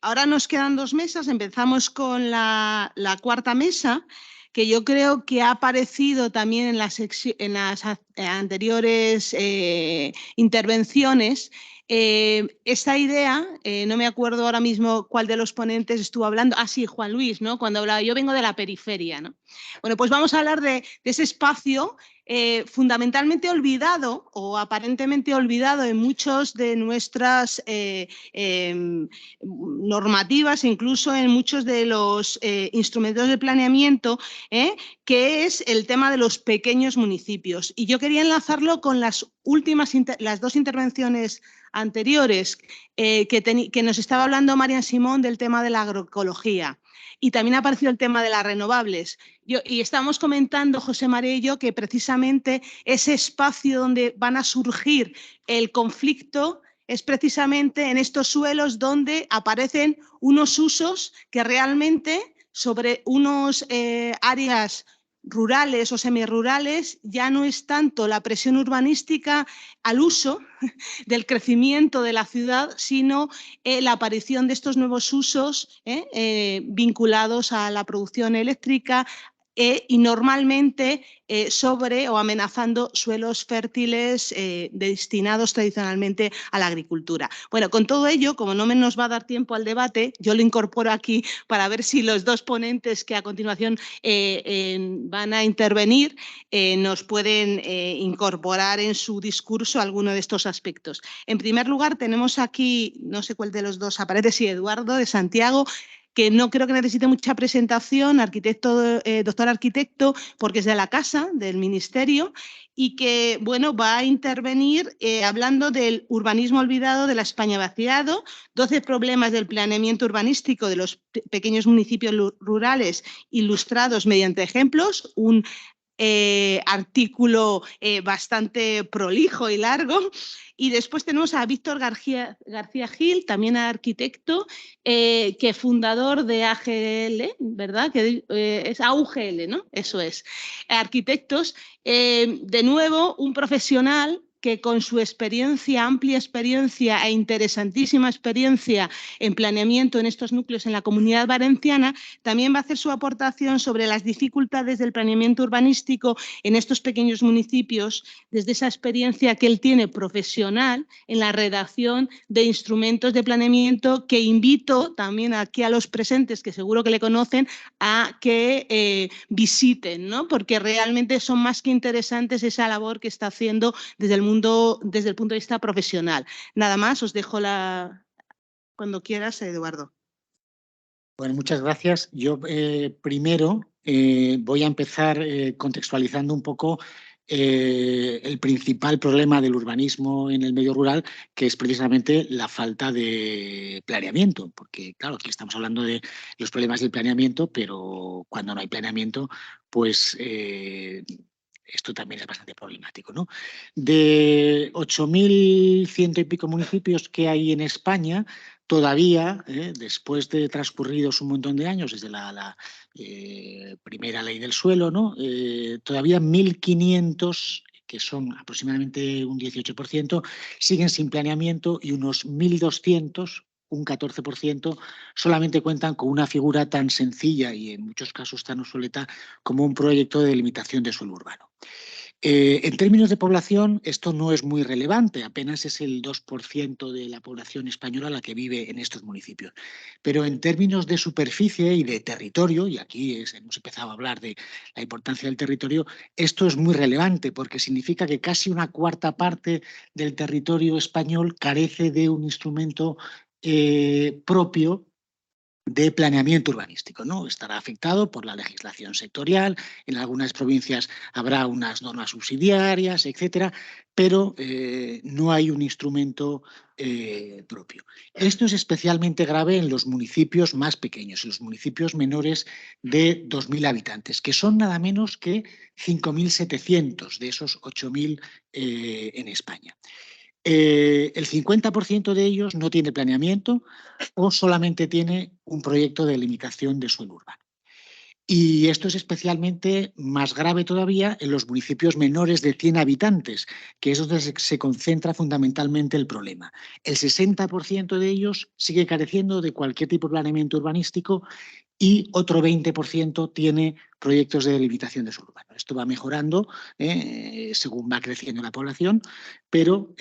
ahora nos quedan 2 mesas, empezamos con la cuarta mesa, que yo creo que ha aparecido también en las anteriores intervenciones. Esta idea, no me acuerdo ahora mismo cuál de los ponentes estuvo hablando, sí, Juan Luis, ¿no? Cuando hablaba, yo vengo de la periferia, ¿no? Bueno, pues vamos a hablar de ese espacio fundamentalmente olvidado o aparentemente olvidado en muchos de nuestras normativas, incluso en muchos de los instrumentos de planeamiento, que es el tema de los pequeños municipios. Y yo quería enlazarlo con las dos intervenciones anteriores, que nos estaba hablando Marian Simón del tema de la agroecología. Y también ha aparecido el tema de las renovables. Y estamos comentando, José María y yo, que precisamente ese espacio donde van a surgir el conflicto es precisamente en estos suelos donde aparecen unos usos que realmente sobre unos áreas rurales o semirurales ya no es tanto la presión urbanística al uso del crecimiento de la ciudad, sino la aparición de estos nuevos usos vinculados a la producción eléctrica y normalmente sobre o amenazando suelos fértiles destinados tradicionalmente a la agricultura. Bueno, con todo ello, como no nos va a dar tiempo al debate, yo lo incorporo aquí para ver si los dos ponentes que a continuación van a intervenir nos pueden incorporar en su discurso alguno de estos aspectos. En primer lugar, tenemos aquí, no sé cuál de los dos aparece, sí, Eduardo de Santiago, que no creo que necesite mucha presentación, doctor arquitecto, porque es de la casa, del ministerio, y que bueno, va a intervenir hablando del urbanismo olvidado de la España vaciado, 12 problemas del planeamiento urbanístico de los pequeños municipios rurales ilustrados mediante ejemplos, un artículo bastante prolijo y largo. Y después tenemos a Víctor García Gil, también arquitecto, que es fundador de AGL, ¿verdad? Que es AUGL, ¿no? Eso es. Arquitectos, de nuevo, un profesional que con su experiencia, amplia experiencia e interesantísima experiencia en planeamiento en estos núcleos en la Comunidad Valenciana, también va a hacer su aportación sobre las dificultades del planeamiento urbanístico en estos pequeños municipios, desde esa experiencia que él tiene profesional en la redacción de instrumentos de planeamiento, que invito también aquí a los presentes, que seguro que le conocen, a que visiten, ¿no? Porque realmente son más que interesantes esa labor que está haciendo desde el punto de vista profesional. Nada más, os dejo cuando quieras, Eduardo. Bueno, muchas gracias. Yo primero voy a empezar contextualizando un poco el principal problema del urbanismo en el medio rural, que es precisamente la falta de planeamiento, porque claro, aquí estamos hablando de los problemas del planeamiento, pero cuando no hay planeamiento, pues esto también es bastante problemático, ¿no? De 8.100 y pico municipios que hay en España, todavía, después de transcurridos un montón de años desde la primera ley del suelo, ¿no? Todavía 1.500, que son aproximadamente un 18%, siguen sin planeamiento, y unos 1.200, un 14%, solamente cuentan con una figura tan sencilla y en muchos casos tan obsoleta como un proyecto de delimitación de suelo urbano. En términos de población, esto no es muy relevante, apenas es el 2% de la población española la que vive en estos municipios. Pero en términos de superficie y de territorio, y aquí hemos empezado a hablar de la importancia del territorio, esto es muy relevante porque significa que casi una cuarta parte del territorio español carece de un instrumento propio de planeamiento urbanístico, ¿no? Estará afectado por la legislación sectorial, en algunas provincias habrá unas normas subsidiarias, etcétera, pero no hay un instrumento propio. Esto es especialmente grave en los municipios más pequeños, en los municipios menores de 2.000 habitantes, que son nada menos que 5.700 de esos 8.000 en España. El 50% de ellos no tiene planeamiento o solamente tiene un proyecto de delimitación de suelo urbano. Y esto es especialmente más grave todavía en los municipios menores de 100 habitantes, que es donde se concentra fundamentalmente el problema. El 60% de ellos sigue careciendo de cualquier tipo de planeamiento urbanístico y otro 20% tiene proyectos de delimitación de suelo urbano. Esto va mejorando según va creciendo la población, pero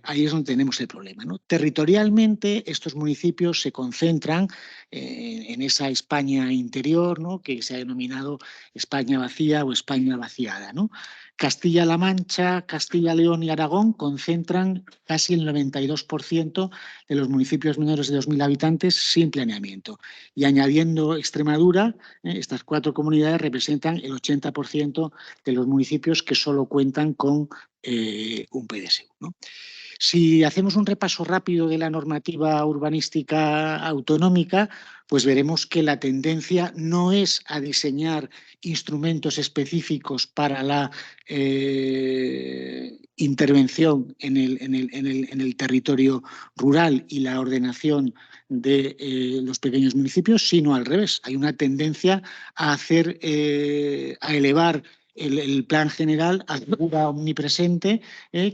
ahí es donde tenemos el problema, ¿no? Territorialmente, estos municipios se concentran en esa España interior, ¿no?, que se ha denominado España vacía o España vaciada, ¿no? Castilla-La Mancha, Castilla-León y Aragón concentran casi el 92% de los municipios menores de 2.000 habitantes sin planeamiento. Y añadiendo Extremadura, estas 4 comunidades representan el 80% de los municipios que solo cuentan con un PDSU, ¿no? Si hacemos un repaso rápido de la normativa urbanística autonómica, pues veremos que la tendencia no es a diseñar instrumentos específicos para la intervención en el territorio rural y la ordenación de los pequeños municipios, sino al revés. Hay una tendencia a elevar el plan general a figura omnipresente,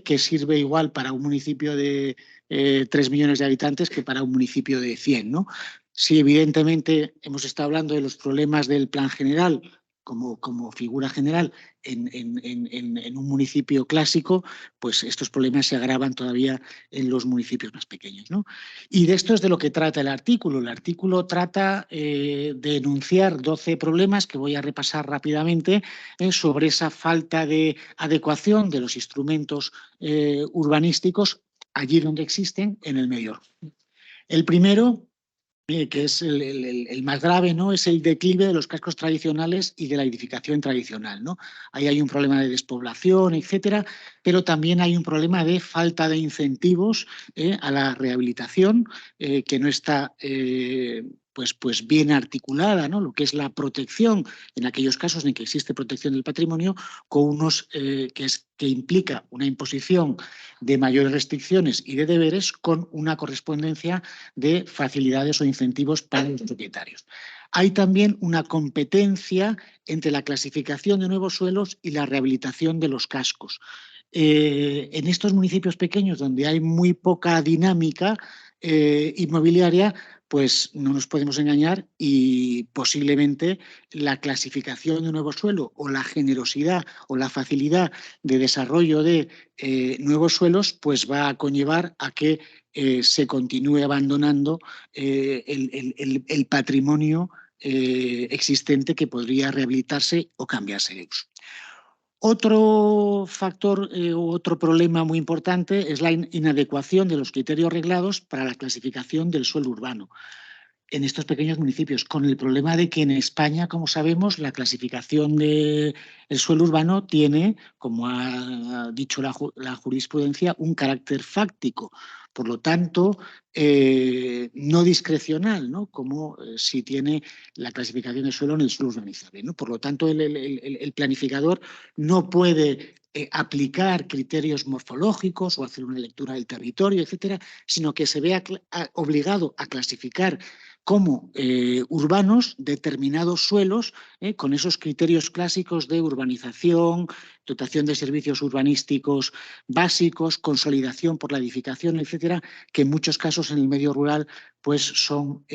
que sirve igual para un municipio de 3 millones de habitantes que para un municipio de 100, ¿no? Sí, evidentemente hemos estado hablando de los problemas del plan general como figura general en un municipio clásico, pues estos problemas se agravan todavía en los municipios más pequeños, ¿no? Y de esto es de lo que trata el artículo. El artículo trata de enunciar 12 problemas que voy a repasar rápidamente sobre esa falta de adecuación de los instrumentos urbanísticos allí donde existen en el medio. El primero, que es el más grave, ¿no?, es el declive de los cascos tradicionales y de la edificación tradicional, ¿no? Ahí hay un problema de despoblación, etcétera, pero también hay un problema de falta de incentivos a la rehabilitación, que no está pues bien articulada, ¿no?, lo que es la protección en aquellos casos en que existe protección del patrimonio, con unos que implica una imposición de mayores restricciones y de deberes con una correspondencia de facilidades o incentivos para los propietarios. Hay también una competencia entre la clasificación de nuevos suelos y la rehabilitación de los cascos. En estos municipios pequeños donde hay muy poca dinámica inmobiliaria, pues no nos podemos engañar y posiblemente la clasificación de nuevo suelo o la generosidad o la facilidad de desarrollo de nuevos suelos pues va a conllevar a que se continúe abandonando el patrimonio existente que podría rehabilitarse o cambiarse de uso. Otro factor otro problema muy importante es la inadecuación de los criterios reglados para la clasificación del suelo urbano en estos pequeños municipios, con el problema de que en España, como sabemos, la clasificación del suelo urbano tiene, como ha dicho la jurisprudencia, un carácter fáctico. Por lo tanto, no discrecional, ¿no?, como si tiene la clasificación del suelo en el suelo urbanizable, ¿no? Por lo tanto, el planificador no puede aplicar criterios morfológicos o hacer una lectura del territorio, etcétera, sino que se vea obligado a clasificar como urbanos determinados suelos con esos criterios clásicos de urbanización, dotación de servicios urbanísticos básicos, consolidación por la edificación, etcétera, que en muchos casos en el medio rural pues son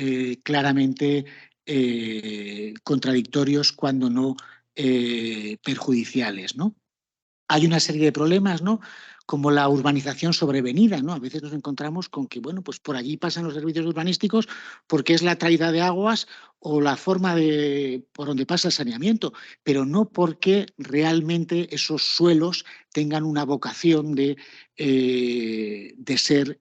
claramente contradictorios, cuando no perjudiciales, ¿no? Hay una serie de problemas, ¿no?, como la urbanización sobrevenida, ¿no? A veces nos encontramos con que, bueno, pues por allí pasan los servicios urbanísticos porque es la traída de aguas o la forma por donde pasa el saneamiento, pero no porque realmente esos suelos tengan una vocación de ser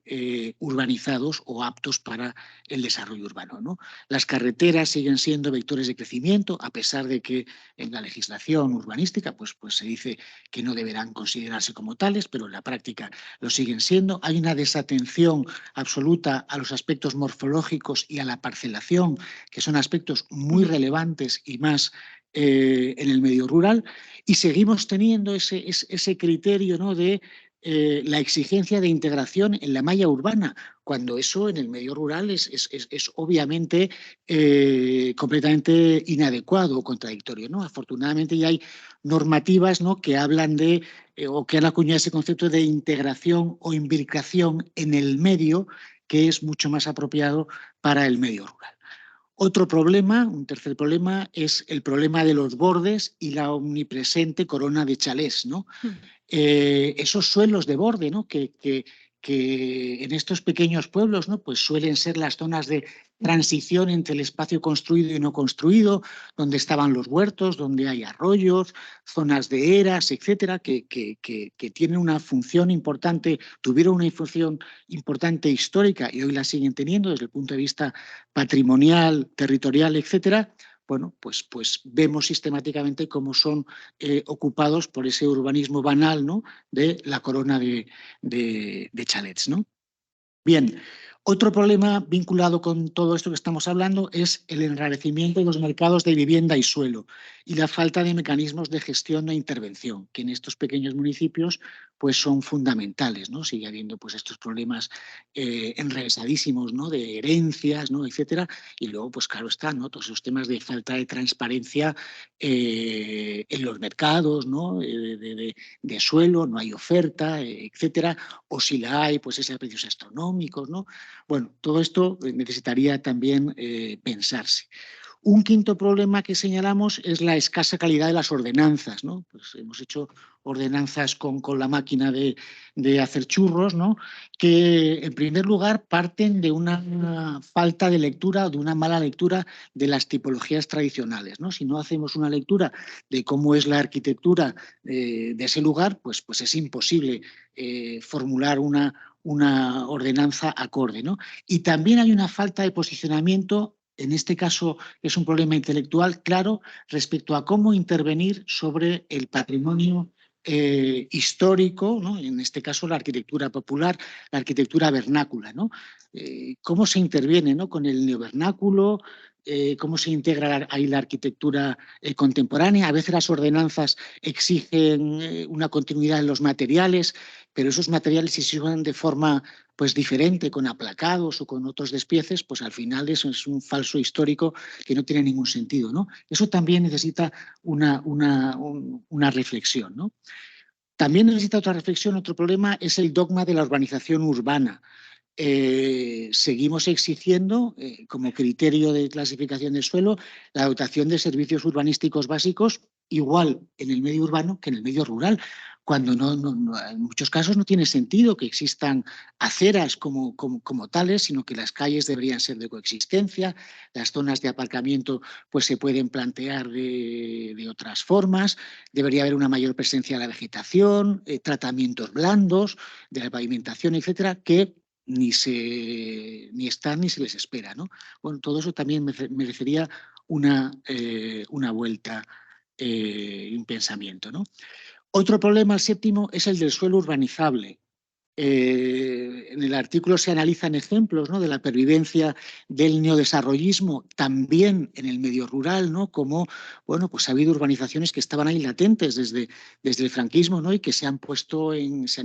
urbanizados o aptos para el desarrollo urbano, ¿no? Las carreteras siguen siendo vectores de crecimiento, a pesar de que en la legislación urbanística pues se dice que no deberán considerarse como tales, pero en la práctica lo siguen siendo. Hay una desatención absoluta a los aspectos morfológicos y a la parcelación, que son aspectos muy relevantes y más en el medio rural, y seguimos teniendo ese criterio, ¿no?, de la exigencia de integración en la malla urbana, cuando eso en el medio rural es obviamente completamente inadecuado o contradictorio, ¿no? Afortunadamente ya hay normativas, ¿no?, que hablan de, o que han acuñado ese concepto de integración o imbricación en el medio, que es mucho más apropiado para el medio rural. Otro problema, un tercer problema, es el problema de los bordes y la omnipresente corona de chalés, ¿no? Esos suelos de borde, ¿no?, que en estos pequeños pueblos, ¿no?, pues suelen ser las zonas de transición entre el espacio construido y no construido, donde estaban los huertos, donde hay arroyos, zonas de eras, etcétera, que tienen una función importante, tuvieron una función importante histórica y hoy la siguen teniendo desde el punto de vista patrimonial, territorial, etcétera. Bueno, pues vemos sistemáticamente cómo son ocupados por ese urbanismo banal, ¿no?, de la corona de chalets, ¿no? Bien, otro problema vinculado con todo esto que estamos hablando es el enrarecimiento de los mercados de vivienda y suelo y la falta de mecanismos de gestión e intervención, que en estos pequeños municipios pues son fundamentales, ¿no? Sigue habiendo pues estos problemas enrevesadísimos, ¿no?, de herencias, ¿no?, etcétera, y luego pues claro está, ¿no?, todos esos temas de falta de transparencia en los mercados, ¿no?, de suelo, no hay oferta, etcétera, o si la hay, pues es a precios astronómicos, ¿no? Bueno, todo esto necesitaría también pensarse. Un quinto problema que señalamos es la escasa calidad de las ordenanzas, ¿no? Pues hemos hecho ordenanzas con la máquina de hacer churros, ¿no?, que en primer lugar parten de una falta de lectura o de una mala lectura de las tipologías tradicionales, ¿no? Si no hacemos una lectura de cómo es la arquitectura de ese lugar, pues es imposible formular una ordenanza acorde, ¿no? Y también hay una falta de posicionamiento, en este caso es un problema intelectual claro, respecto a cómo intervenir sobre el patrimonio histórico, ¿no?, en este caso la arquitectura popular, la arquitectura vernácula, ¿no? Cómo se interviene, ¿no?, con el neovernáculo, cómo se integra ahí la arquitectura contemporánea. A veces las ordenanzas exigen una continuidad en los materiales, pero esos materiales, si se usan de forma pues diferente, con aplacados o con otros despieces, pues al final eso es un falso histórico que no tiene ningún sentido, ¿no? Eso también necesita una reflexión, ¿no? También necesita otra reflexión, otro problema, es el dogma de la urbanización urbana. Seguimos exigiendo, como criterio de clasificación del suelo, la dotación de servicios urbanísticos básicos igual en el medio urbano que en el medio rural, cuando en muchos casos no tiene sentido que existan aceras como tales, sino que las calles deberían ser de coexistencia, las zonas de aparcamiento pues se pueden plantear de otras formas, debería haber una mayor presencia de la vegetación, tratamientos blandos de la pavimentación, etcétera, que ni están ni se les espera, ¿no? Bueno, todo eso también merecería una vuelta y un pensamiento, ¿no? Otro problema, el séptimo, es el del suelo urbanizable. En el artículo se analizan ejemplos, ¿no?, de la pervivencia del neodesarrollismo también en el medio rural, ¿no?, como bueno, pues ha habido urbanizaciones que estaban ahí latentes desde el franquismo, ¿no?, y que se han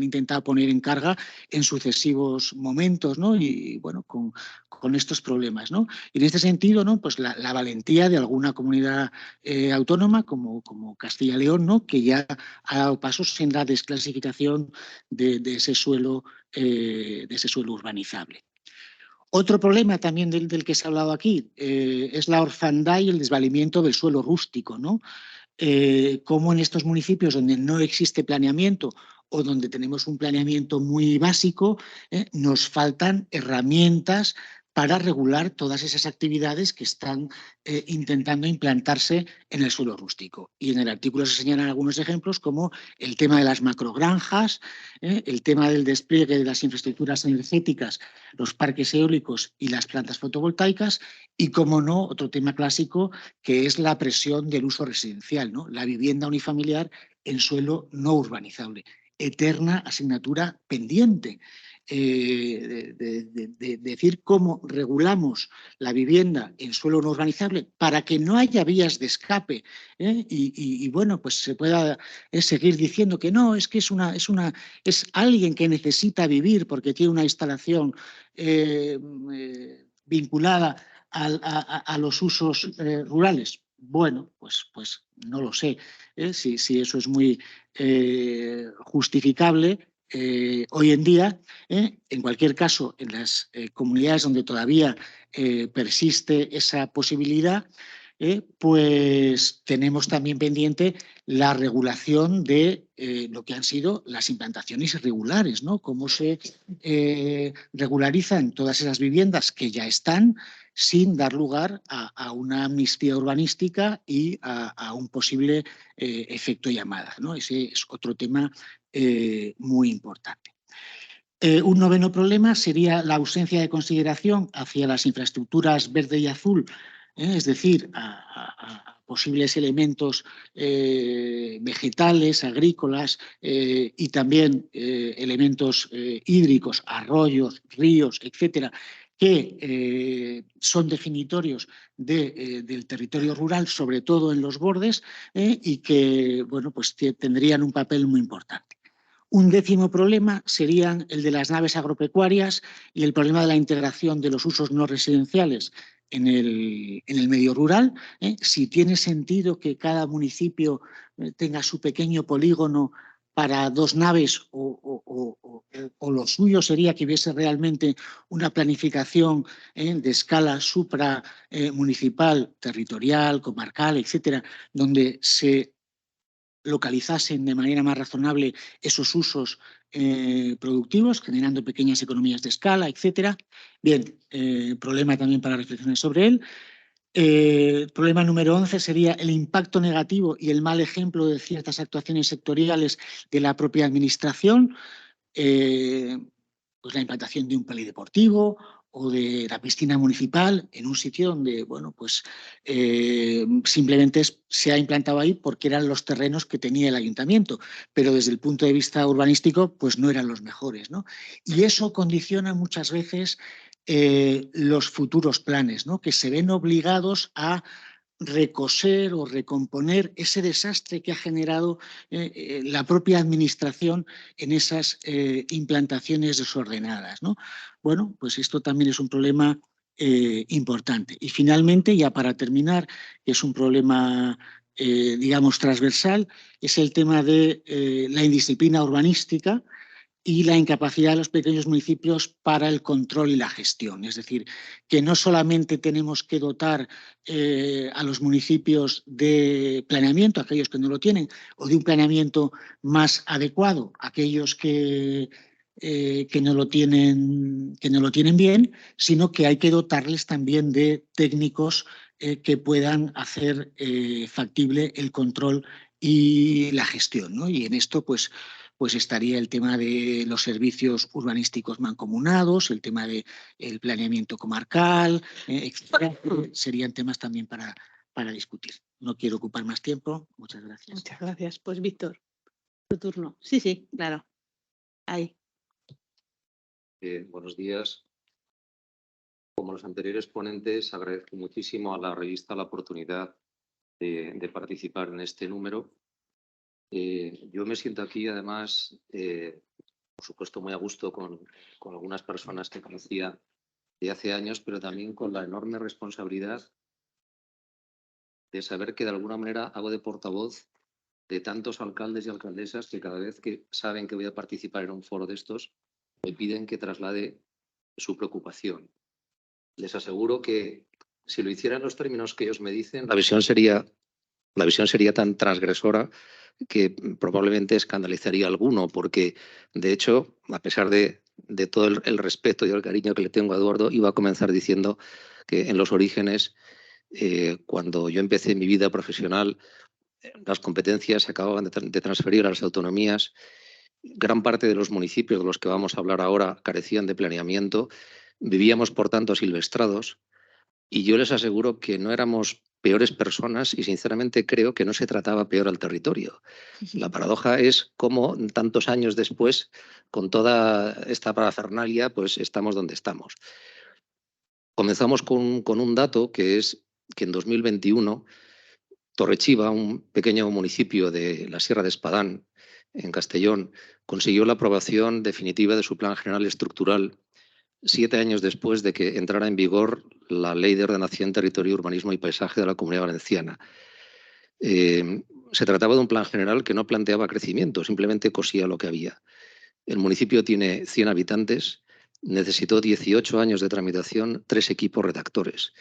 intentado poner en carga en sucesivos momentos, ¿no?, y bueno, con estos problemas, ¿no? Y en este sentido, ¿no?, pues la valentía de alguna comunidad autónoma como Castilla y León, ¿no?, que ya ha dado pasos en la desclasificación de ese suelo urbanizable. Otro problema también del que se ha hablado aquí es la orfandad y el desvalimiento del suelo rústico, ¿no? Cómo en estos municipios donde no existe planeamiento o donde tenemos un planeamiento muy básico, nos faltan herramientas para regular todas esas actividades que están intentando implantarse en el suelo rústico. Y en el artículo se señalan algunos ejemplos como el tema de las macrogranjas, el tema del despliegue de las infraestructuras energéticas, los parques eólicos y las plantas fotovoltaicas y, como no, otro tema clásico que es la presión del uso residencial, ¿no?, la vivienda unifamiliar en suelo no urbanizable, eterna asignatura pendiente. decir cómo regulamos la vivienda en suelo no urbanizable para que no haya vías de escape, y bueno, pues se pueda seguir diciendo que no, es que es alguien que necesita vivir porque tiene una instalación vinculada a los usos rurales. Bueno, pues no lo sé si eso es muy justificable hoy en día. En cualquier caso, en las comunidades donde todavía persiste esa posibilidad, pues tenemos también pendiente la regulación de lo que han sido las implantaciones irregulares, ¿no? Cómo se regularizan todas esas viviendas que ya están sin dar lugar a una amnistía urbanística y a un posible efecto llamada, ¿no? Ese es otro tema muy importante. Un noveno problema sería la ausencia de consideración hacia las infraestructuras verde y azul, es decir, a posibles elementos vegetales, agrícolas y también elementos hídricos, arroyos, ríos, etcétera, que son definitorios del territorio rural, sobre todo en los bordes, y que bueno, pues tendrían un papel muy importante. Un décimo problema sería el de las naves agropecuarias y el problema de la integración de los usos no residenciales en el medio rural. Si tiene sentido que cada municipio tenga su pequeño polígono para 2 naves o lo suyo sería que hubiese realmente una planificación de escala supramunicipal, territorial, comarcal, etcétera, donde se localizasen de manera más razonable esos usos productivos, generando pequeñas economías de escala, etcétera. Bien, problema también para reflexiones sobre él. Problema número 11 sería el impacto negativo y el mal ejemplo de ciertas actuaciones sectoriales de la propia administración, pues la implantación de un polideportivo o de la piscina municipal en un sitio donde, bueno, pues simplemente se ha implantado ahí porque eran los terrenos que tenía el ayuntamiento, pero desde el punto de vista urbanístico, pues no eran los mejores, ¿no? Y eso condiciona muchas veces los futuros planes, ¿no? Que se ven obligados a recoser o recomponer ese desastre que ha generado la propia administración en esas implantaciones desordenadas, ¿no? Bueno, pues esto también es un problema importante. Y finalmente, ya para terminar, que es un problema digamos transversal, es el tema de la indisciplina urbanística y la incapacidad de los pequeños municipios para el control y la gestión. Es decir, que no solamente tenemos que dotar a los municipios de planeamiento, aquellos que no lo tienen, o de un planeamiento más adecuado, aquellos que no lo tienen bien, sino que hay que dotarles también de técnicos que puedan hacer factible el control y la gestión, ¿no? Y en esto, pues estaría el tema de los servicios urbanísticos mancomunados, el tema del planeamiento comarcal, etcétera. Serían temas también para discutir. No quiero ocupar más tiempo. Muchas gracias. Muchas gracias. Pues Víctor, tu turno. Sí, claro. Ahí. Buenos días. Como los anteriores ponentes, agradezco muchísimo a la revista la oportunidad de participar en este número. Yo me siento aquí, además, por supuesto, muy a gusto con algunas personas que conocía de hace años, pero también con la enorme responsabilidad de saber que de alguna manera hago de portavoz de tantos alcaldes y alcaldesas que cada vez que saben que voy a participar en un foro de estos, me piden que traslade su preocupación. Les aseguro que si lo hiciera en los términos que ellos me dicen, la visión sería tan transgresora que probablemente escandalizaría a alguno, porque de hecho, a pesar de todo el respeto y el cariño que le tengo a Eduardo, iba a comenzar diciendo que en los orígenes, cuando yo empecé mi vida profesional, las competencias se acababan de transferir a las autonomías. Gran parte de los municipios de los que vamos a hablar ahora carecían de planeamiento. Vivíamos, por tanto, silvestrados. Y yo les aseguro que no éramos peores personas y sinceramente creo que no se trataba peor al territorio. La paradoja es cómo tantos años después, con toda esta parafernalia, pues estamos donde estamos. Comenzamos con un dato que es que en 2021 Torrechiva, un pequeño municipio de la Sierra de Espadán, en Castellón, consiguió la aprobación definitiva de su Plan General Estructural 7 años después de que entrara en vigor la Ley de Ordenación, Territorio, Urbanismo y Paisaje de la Comunidad Valenciana. Se trataba de un plan general que no planteaba crecimiento, simplemente cosía lo que había. El municipio tiene 100 habitantes, necesitó 18 años de tramitación, 3 equipos redactores.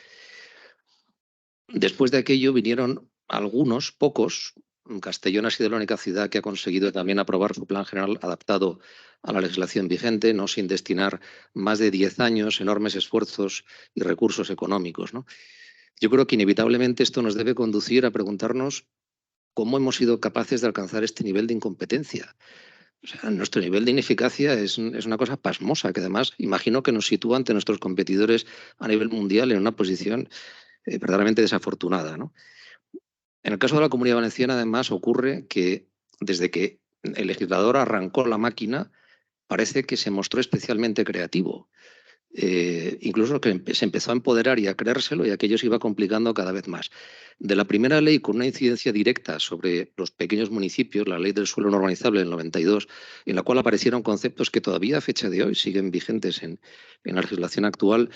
Después de aquello vinieron algunos, pocos. Castellón ha sido la única ciudad que ha conseguido también aprobar su plan general adaptado a la legislación vigente, no sin destinar más de 10 años, enormes esfuerzos y recursos económicos, ¿no? Yo creo que inevitablemente esto nos debe conducir a preguntarnos cómo hemos sido capaces de alcanzar este nivel de incompetencia. O sea, nuestro nivel de ineficacia es una cosa pasmosa, que además imagino que nos sitúa ante nuestros competidores a nivel mundial en una posición verdaderamente desafortunada, ¿no? En el caso de la Comunidad Valenciana, además, ocurre que desde que el legislador arrancó la máquina, parece que se mostró especialmente creativo. Incluso que se empezó a empoderar y a creérselo y aquello se iba complicando cada vez más. De la primera ley con una incidencia directa sobre los pequeños municipios, la ley del suelo no urbanizable del 92, en la cual aparecieron conceptos que todavía a fecha de hoy siguen vigentes en la legislación actual,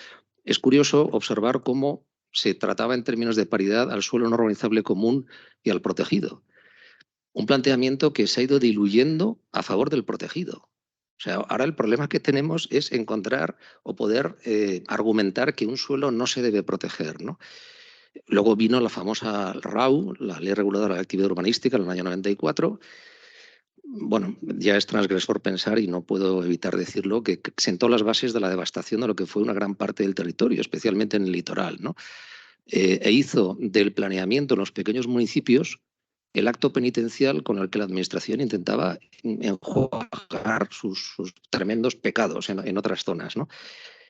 es curioso observar cómo se trataba en términos de paridad al suelo no urbanizable común y al protegido. Un planteamiento que se ha ido diluyendo a favor del protegido. O sea, ahora el problema que tenemos es encontrar o poder argumentar que un suelo no se debe proteger, ¿no? Luego vino la famosa RAU, la Ley Reguladora de la Actividad Urbanística, en el año 94. Bueno, ya es transgresor pensar, y no puedo evitar decirlo, que sentó las bases de la devastación de lo que fue una gran parte del territorio, especialmente en el litoral, ¿no? E hizo del planeamiento en los pequeños municipios el acto penitencial con el que la Administración intentaba enjuagar sus tremendos pecados en otras zonas, ¿no?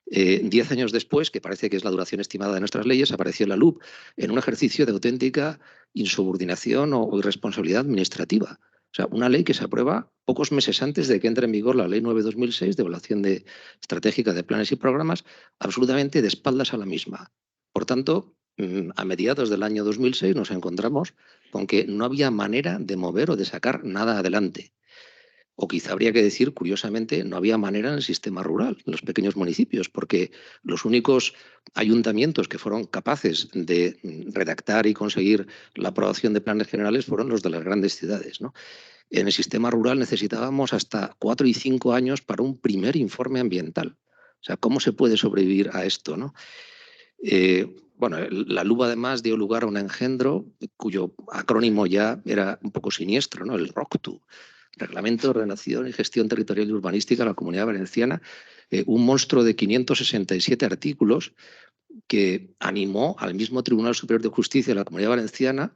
10 años después, que parece que es la duración estimada de nuestras leyes, apareció la LUP en un ejercicio de auténtica insubordinación o irresponsabilidad administrativa. O sea, una ley que se aprueba pocos meses antes de que entre en vigor la Ley 9/2006 de evaluación estratégica de planes y programas, absolutamente de espaldas a la misma. Por tanto, a mediados del año 2006 nos encontramos con que no había manera de mover o de sacar nada adelante. O quizá habría que decir, curiosamente, no había manera en el sistema rural, en los pequeños municipios, porque los únicos ayuntamientos que fueron capaces de redactar y conseguir la aprobación de planes generales fueron los de las grandes ciudades, ¿no? En el sistema rural necesitábamos hasta 4 y 5 años para un primer informe ambiental. O sea, ¿cómo se puede sobrevivir a esto, ¿no? Bueno, la LUB además dio lugar a un engendro cuyo acrónimo ya era un poco siniestro, ¿no? El ROCTU, Reglamento de Ordenación y Gestión Territorial y Urbanística de la Comunidad Valenciana, un monstruo de 567 artículos que animó al mismo Tribunal Superior de Justicia de la Comunidad Valenciana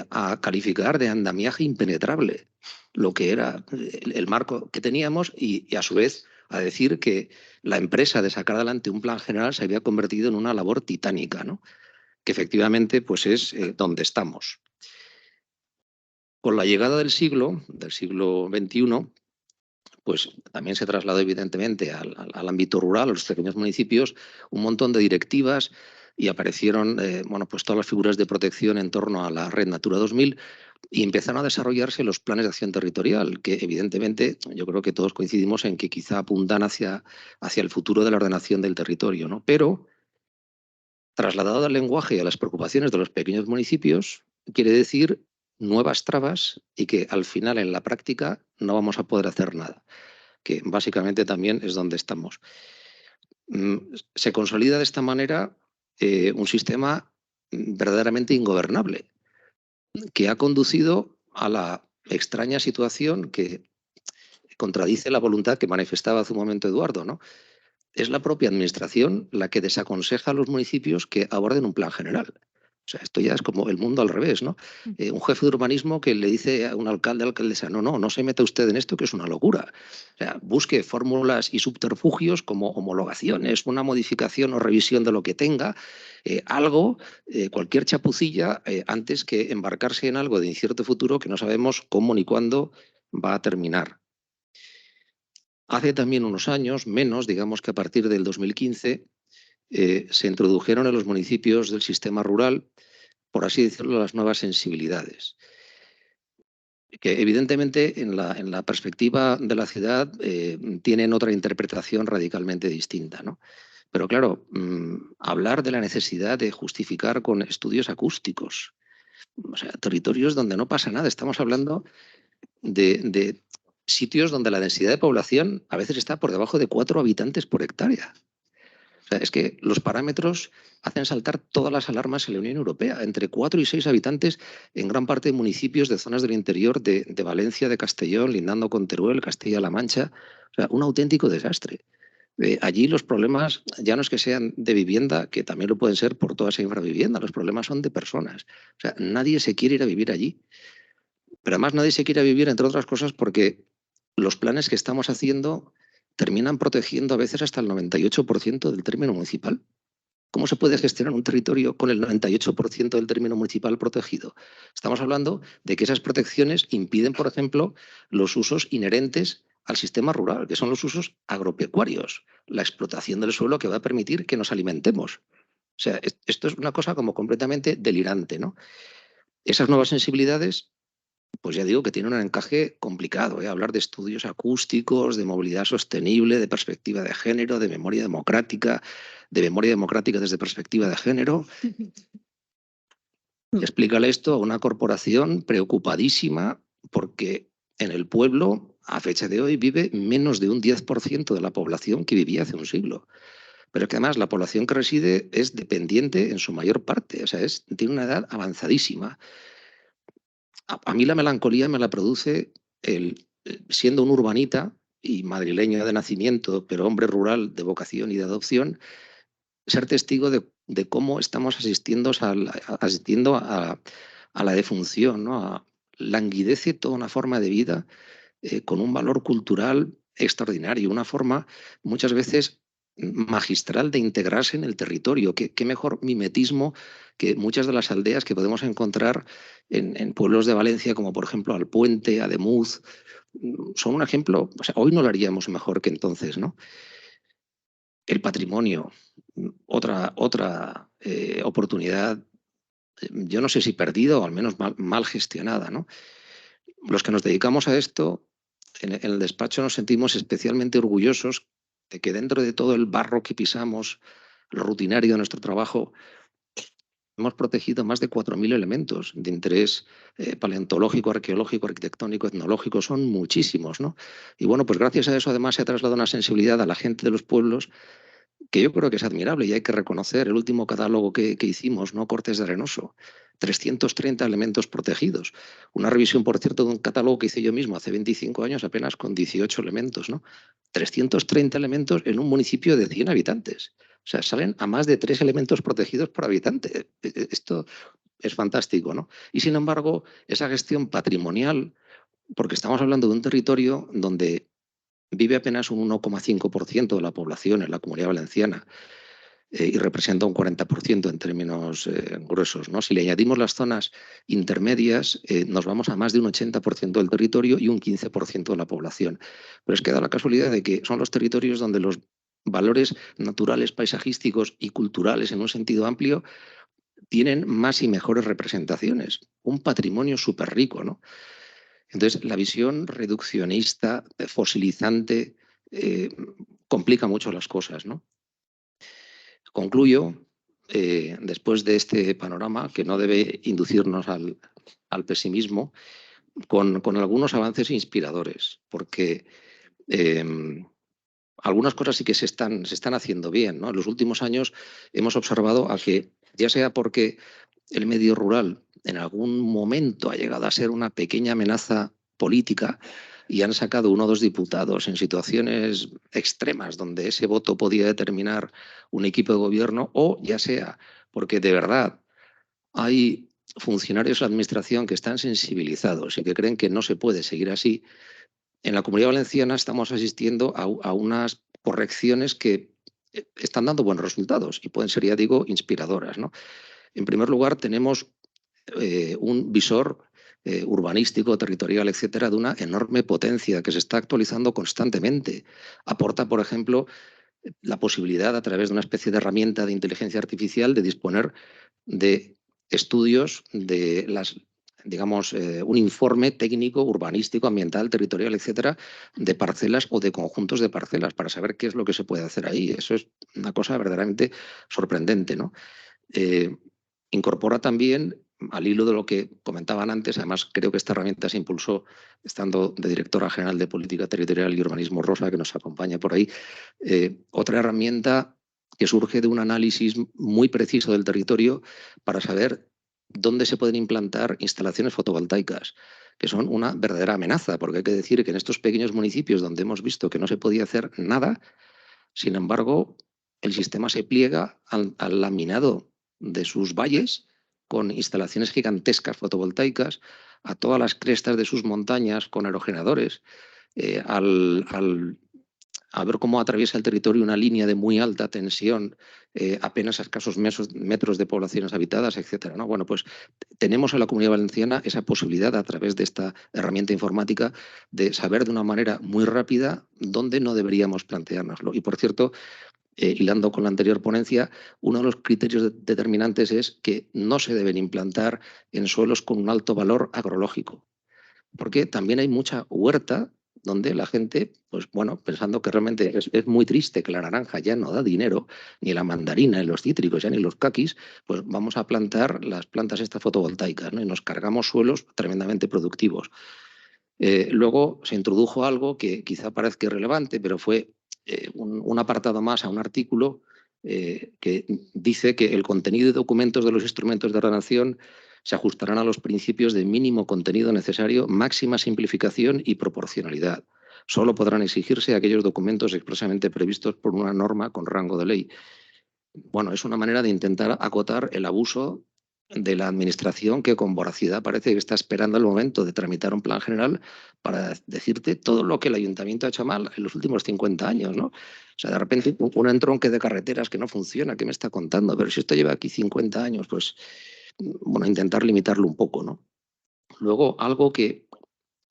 a calificar de andamiaje impenetrable lo que era el marco que teníamos y a su vez a decir que la empresa de sacar adelante un plan general se había convertido en una labor titánica, ¿no? Que efectivamente pues es donde estamos. Con la llegada del siglo XXI, pues también se trasladó evidentemente al ámbito rural, a los pequeños municipios, un montón de directivas y aparecieron bueno, pues todas las figuras de protección en torno a la Red Natura 2000 y empezaron a desarrollarse los planes de acción territorial, que evidentemente yo creo que todos coincidimos en que quizá apuntan hacia el futuro de la ordenación del territorio, ¿no? Pero trasladado al lenguaje y a las preocupaciones de los pequeños municipios, quiere decir nuevas trabas y que al final en la práctica no vamos a poder hacer nada, que básicamente también es donde estamos. Se consolida de esta manera un sistema verdaderamente ingobernable, que ha conducido a la extraña situación que contradice la voluntad que manifestaba hace un momento Eduardo, ¿no? Es la propia administración la que desaconseja a los municipios que aborden un plan general. O sea, esto ya es como el mundo al revés, ¿no? Un jefe de urbanismo que le dice a un alcalde, alcaldesa, no se meta usted en esto, que es una locura. O sea, busque fórmulas y subterfugios como homologaciones, una modificación o revisión de lo que tenga, cualquier chapucilla, antes que embarcarse en algo de incierto futuro que no sabemos cómo ni cuándo va a terminar. Hace también unos años, menos, digamos que a partir del 2015, se introdujeron en los municipios del sistema rural, por así decirlo, las nuevas sensibilidades, que evidentemente en la perspectiva de la ciudad tienen otra interpretación radicalmente distinta, ¿no? Pero claro, hablar de la necesidad de justificar con estudios acústicos, o sea, territorios donde no pasa nada, estamos hablando de sitios donde la densidad de población a veces está por debajo de 4 habitantes por hectárea. O sea, es que los parámetros hacen saltar todas las alarmas en la Unión Europea. Entre 4 y 6 habitantes en gran parte de municipios de zonas del interior de Valencia, de Castellón, lindando con Teruel, Castilla-La Mancha. O sea, un auténtico desastre. Allí los problemas ya no es que sean de vivienda, que también lo pueden ser por toda esa infravivienda, los problemas son de personas. O sea, nadie se quiere ir a vivir allí. Pero además nadie se quiere vivir, entre otras cosas, porque los planes que estamos haciendo terminan protegiendo a veces hasta el 98% del término municipal. ¿Cómo se puede gestionar un territorio con el 98% del término municipal protegido? Estamos hablando de que esas protecciones impiden, por ejemplo, los usos inherentes al sistema rural, que son los usos agropecuarios, la explotación del suelo que va a permitir que nos alimentemos. O sea, esto es una cosa como completamente delirante, ¿no? Esas nuevas sensibilidades, pues ya digo que tiene un encaje complicado, ¿eh? Hablar de estudios acústicos, de movilidad sostenible, de perspectiva de género, de memoria democrática desde perspectiva de género. Explícale esto a una corporación preocupadísima porque en el pueblo, a fecha de hoy, vive menos de un 10% de la población que vivía hace un siglo. Pero es que además la población que reside es dependiente en su mayor parte, o sea, tiene una edad avanzadísima. A mí la melancolía me la produce siendo un urbanita y madrileño de nacimiento, pero hombre rural de vocación y de adopción, ser testigo de cómo estamos asistiendo a la defunción, ¿no? Languidece toda una forma de vida con un valor cultural extraordinario, una forma muchas veces magistral de integrarse en el territorio. Qué mejor mimetismo que muchas de las aldeas que podemos encontrar en pueblos de Valencia, como por ejemplo Alpuente, Ademuz, son un ejemplo. O sea, hoy no lo haríamos mejor que entonces, ¿no? El patrimonio, otra oportunidad, yo no sé si perdida o al menos mal gestionada, ¿no? Los que nos dedicamos a esto, en el despacho nos sentimos especialmente orgullosos de que dentro de todo el barro que pisamos, lo rutinario de nuestro trabajo, hemos protegido más de 4.000 elementos de interés paleontológico, arqueológico, arquitectónico, etnológico, son muchísimos, ¿no? Y bueno, pues gracias a eso además se ha trasladado una sensibilidad a la gente de los pueblos que yo creo que es admirable y hay que reconocer. El último catálogo que hicimos, ¿no? Cortes de Arenoso, 330 elementos protegidos. Una revisión, por cierto, de un catálogo que hice yo mismo hace 25 años, apenas con 18 elementos, ¿no? 330 elementos en un municipio de 100 habitantes. O sea, salen a más de 3 elementos protegidos por habitante. Esto es fantástico, ¿no? Y sin embargo, esa gestión patrimonial, porque estamos hablando de un territorio donde vive apenas un 1,5% de la población en la Comunidad Valenciana y representa un 40% en términos gruesos, ¿no? Si le añadimos las zonas intermedias, nos vamos a más de un 80% del territorio y un 15% de la población. Pero es que da la casualidad de que son los territorios donde los valores naturales, paisajísticos y culturales en un sentido amplio tienen más y mejores representaciones. Un patrimonio súper rico, ¿no? Entonces, la visión reduccionista, fosilizante, complica mucho las cosas, ¿no? Concluyo, después de este panorama, que no debe inducirnos al pesimismo, con algunos avances inspiradores, porque algunas cosas sí que se están haciendo bien, ¿no? En los últimos años hemos observado a que, ya sea porque el medio rural en algún momento ha llegado a ser una pequeña amenaza política y han sacado 1 o 2 diputados en situaciones extremas donde ese voto podía determinar un equipo de gobierno, o ya sea porque de verdad hay funcionarios de la administración que están sensibilizados y que creen que no se puede seguir así. En la Comunidad Valenciana estamos asistiendo a unas correcciones que están dando buenos resultados y pueden ser, ya digo, inspiradoras, ¿no? En primer lugar, tenemos un visor urbanístico, territorial, etcétera, de una enorme potencia que se está actualizando constantemente. Aporta, por ejemplo, la posibilidad, a través de una especie de herramienta de inteligencia artificial, de disponer de estudios de las, digamos, un informe técnico, urbanístico, ambiental, territorial, etcétera, de parcelas o de conjuntos de parcelas para saber qué es lo que se puede hacer ahí. Eso es una cosa verdaderamente sorprendente, ¿no? Incorpora también, al hilo de lo que comentaban antes, además creo que esta herramienta se impulsó estando de directora general de Política Territorial y Urbanismo Rosa, que nos acompaña por ahí, otra herramienta que surge de un análisis muy preciso del territorio para saber dónde se pueden implantar instalaciones fotovoltaicas, que son una verdadera amenaza, porque hay que decir que en estos pequeños municipios donde hemos visto que no se podía hacer nada, sin embargo, el sistema se pliega al laminado de sus valles con instalaciones gigantescas fotovoltaicas, a todas las crestas de sus montañas con aerogeneradores, a ver cómo atraviesa el territorio una línea de muy alta tensión, apenas a escasos metros de poblaciones habitadas, etcétera, ¿no? Bueno, pues tenemos en la Comunidad Valenciana esa posibilidad, a través de esta herramienta informática, de saber de una manera muy rápida dónde no deberíamos planteárnoslo. Y, por cierto, hilando con la anterior ponencia, uno de los criterios determinantes es que no se deben implantar en suelos con un alto valor agrológico, porque también hay mucha huerta donde la gente, pues bueno, pensando que realmente es muy triste que la naranja ya no da dinero, ni la mandarina, ni los cítricos, ya ni los caquis, pues vamos a plantar las plantas estas fotovoltaicas, ¿no? Y nos cargamos suelos tremendamente productivos. Luego se introdujo algo que quizá parezca irrelevante, pero fue un apartado más a un artículo que dice que el contenido y documentos de los instrumentos de ordenación se ajustarán a los principios de mínimo contenido necesario, máxima simplificación y proporcionalidad. Solo podrán exigirse aquellos documentos expresamente previstos por una norma con rango de ley. Bueno, es una manera de intentar acotar el abuso de la administración, que con voracidad parece que está esperando el momento de tramitar un plan general para decirte todo lo que el ayuntamiento ha hecho mal en los últimos 50 años, ¿no? O sea, de repente un entronque de carreteras que no funciona, ¿qué me está contando? Pero si esto lleva aquí 50 años, pues, bueno, intentar limitarlo un poco, ¿no? Luego, algo que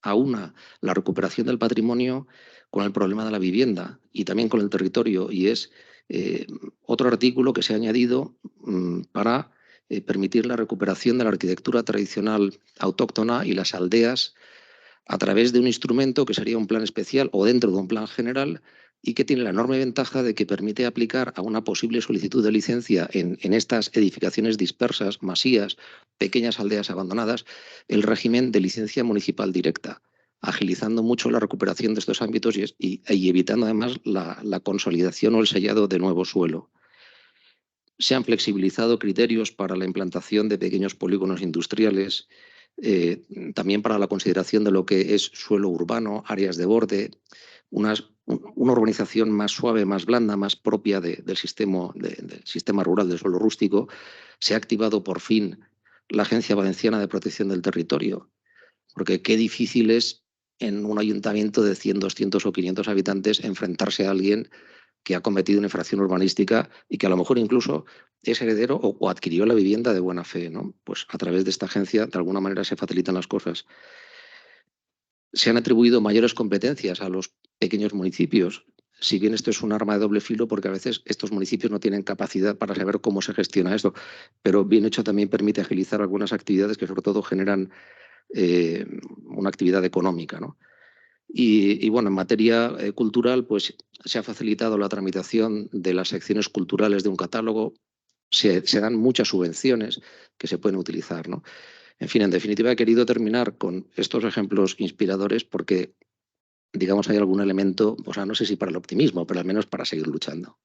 aúna la recuperación del patrimonio con el problema de la vivienda y también con el territorio, y es otro artículo que se ha añadido para permitir la recuperación de la arquitectura tradicional autóctona y las aldeas a través de un instrumento que sería un plan especial o dentro de un plan general, y que tiene la enorme ventaja de que permite aplicar a una posible solicitud de licencia en estas edificaciones dispersas, masías, pequeñas aldeas abandonadas, el régimen de licencia municipal directa, agilizando mucho la recuperación de estos ámbitos y evitando además la consolidación o el sellado de nuevo suelo. Se han flexibilizado criterios para la implantación de pequeños polígonos industriales, también para la consideración de lo que es suelo urbano, áreas de borde, una urbanización más suave, más blanda, más propia del sistema rural, del suelo rústico. Se ha activado por fin la Agencia Valenciana de Protección del Territorio, porque qué difícil es en un ayuntamiento de 100, 200 o 500 habitantes enfrentarse a alguien que ha cometido una infracción urbanística y que a lo mejor incluso es heredero o adquirió la vivienda de buena fe, ¿no? Pues a través de esta agencia, de alguna manera, se facilitan las cosas. Se han atribuido mayores competencias a los pequeños municipios, si bien esto es un arma de doble filo, porque a veces estos municipios no tienen capacidad para saber cómo se gestiona esto, pero bien hecho también permite agilizar algunas actividades que sobre todo generan una actividad económica, ¿no? Y bueno, en materia cultural, pues se ha facilitado la tramitación de las secciones culturales de un catálogo, se dan muchas subvenciones que se pueden utilizar, ¿no? En fin, en definitiva, he querido terminar con estos ejemplos inspiradores porque, digamos, hay algún elemento, o sea, no sé si para el optimismo, pero al menos para seguir luchando.